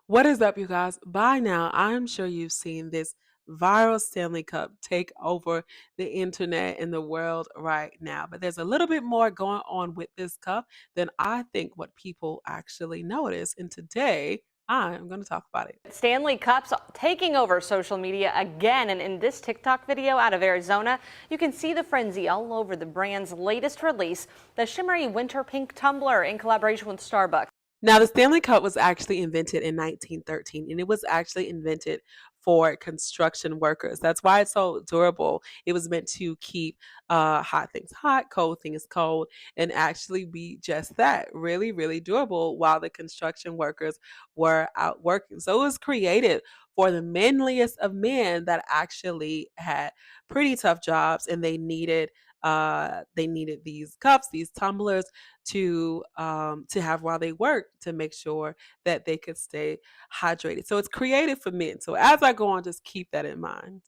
What is up, you guys? By now, I'm sure you've seen this viral Stanley Cup take over the internet and the world right now. But there's a little bit more going on with this cup than I think what people actually notice. And today, I'm going to talk about it. Stanley Cups taking over social media again, and in this TikTok video out of Arizona, you can see the frenzy all over the brand's latest release, the shimmery winter pink tumbler in collaboration with Starbucks. Now, the Stanley Cup was actually invented in 1913, and it was actually invented for construction workers. That's why it's so durable. It was meant to keep hot things hot, cold things cold, and actually be just that really, really durable while the construction workers were out working. So it was created for the manliest of men that actually had pretty tough jobs and they needed these cups, these tumblers to have while they work to make sure that they could stay hydrated. So it's created for men. So as I go on, just keep that in mind.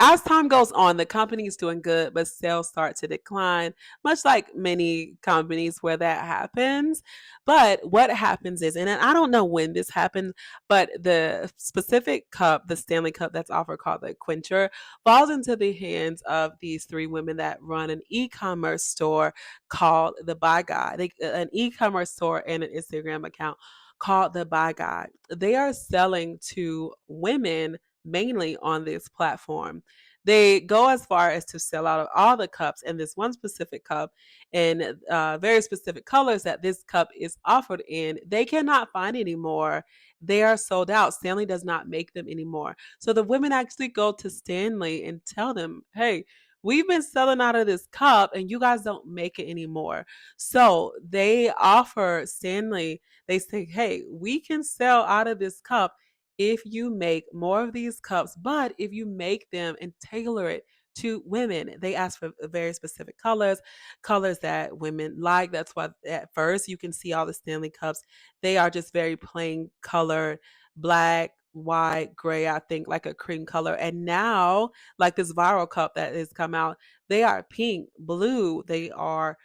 As time goes on, the company is doing good, but sales start to decline, much like many companies where that happens. But what happens is, and I don't know when this happened, but the specific cup, the Stanley Cup that's offered called the Quencher, falls into the hands of these three women that run an e-commerce store called the Buy Guide, an e-commerce store and an Instagram account called the Buy Guide. They are selling to women mainly on this platform. They go as far as to sell out of all the cups and this one specific cup in very specific colors that this cup is offered in. They cannot find anymore. They are sold out. Stanley does not make them anymore. So the women actually go to Stanley and tell them, hey, we've been selling out of this cup and you guys don't make it anymore. So they offer Stanley, they say, hey, we can sell out of this cup if you make more of these cups, but if you make them and tailor it to women, they ask for very specific colors, colors that women like. That's why at first you can see all the Stanley cups. They are just very plain colored, black, white, gray, I think like a cream color. And now, like this viral cup that has come out, they are pink, blue, they are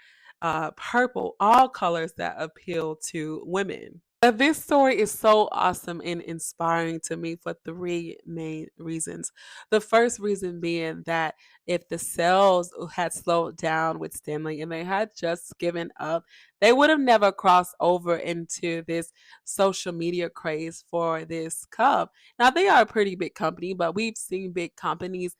purple, all colors that appeal to women. This story is so awesome and inspiring to me for three main reasons. The first reason being that if the sales had slowed down with Stanley and they had just given up, they would have never crossed over into this social media craze for this cup. Now, they are a pretty big company, but we've seen big companies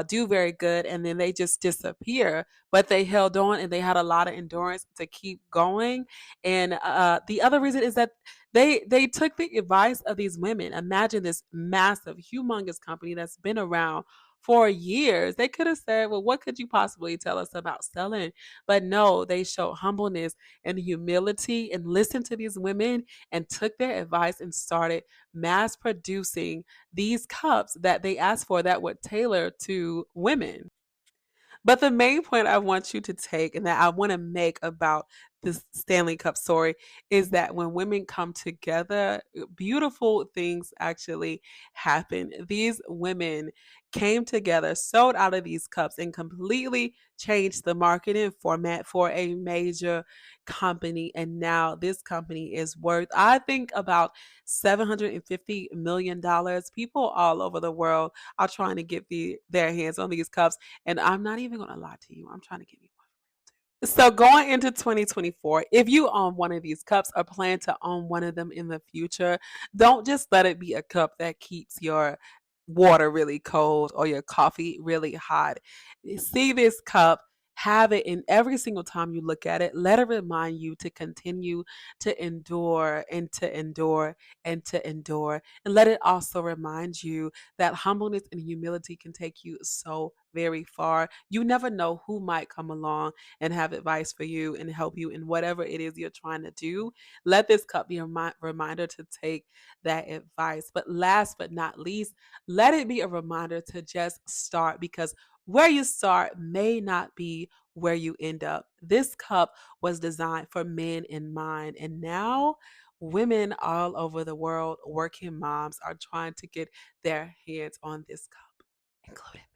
do very good and then they just disappear. But they held on and they had a lot of endurance to keep going, and the other reason is that they took the advice of these women. Imagine this massive, humongous company that's been around for years. They could have said, well, what could you possibly tell us about selling? But no, they showed humbleness and humility and listened to these women and took their advice and started mass producing these cups that they asked for that would tailor to women. But the main point I want you to take and that I want to make about this Stanley Cup story is that when women come together, beautiful things actually happen. These women came together, sold out of these cups, and completely changed the marketing format for a major company. And now this company is worth, I think, about $750 million. People all over the world are trying to get their hands on these cups. And I'm not even going to lie to you. I'm trying to give you one. So going into 2024, if you own one of these cups or plan to own one of them in the future, don't just let it be a cup that keeps your water really cold or your coffee really hot. See this cup, have it, and every single time you look at it, let it remind you to continue to endure and to endure and to endure. And let it also remind you that humbleness and humility can take you so very far. You never know who might come along and have advice for you and help you in whatever it is you're trying to do. Let this cup be a reminder to take that advice. But last but not least, let it be a reminder to just start, because where you start may not be where you end up. This cup was designed for men in mind, and now women all over the world, working moms, are trying to get their hands on this cup, including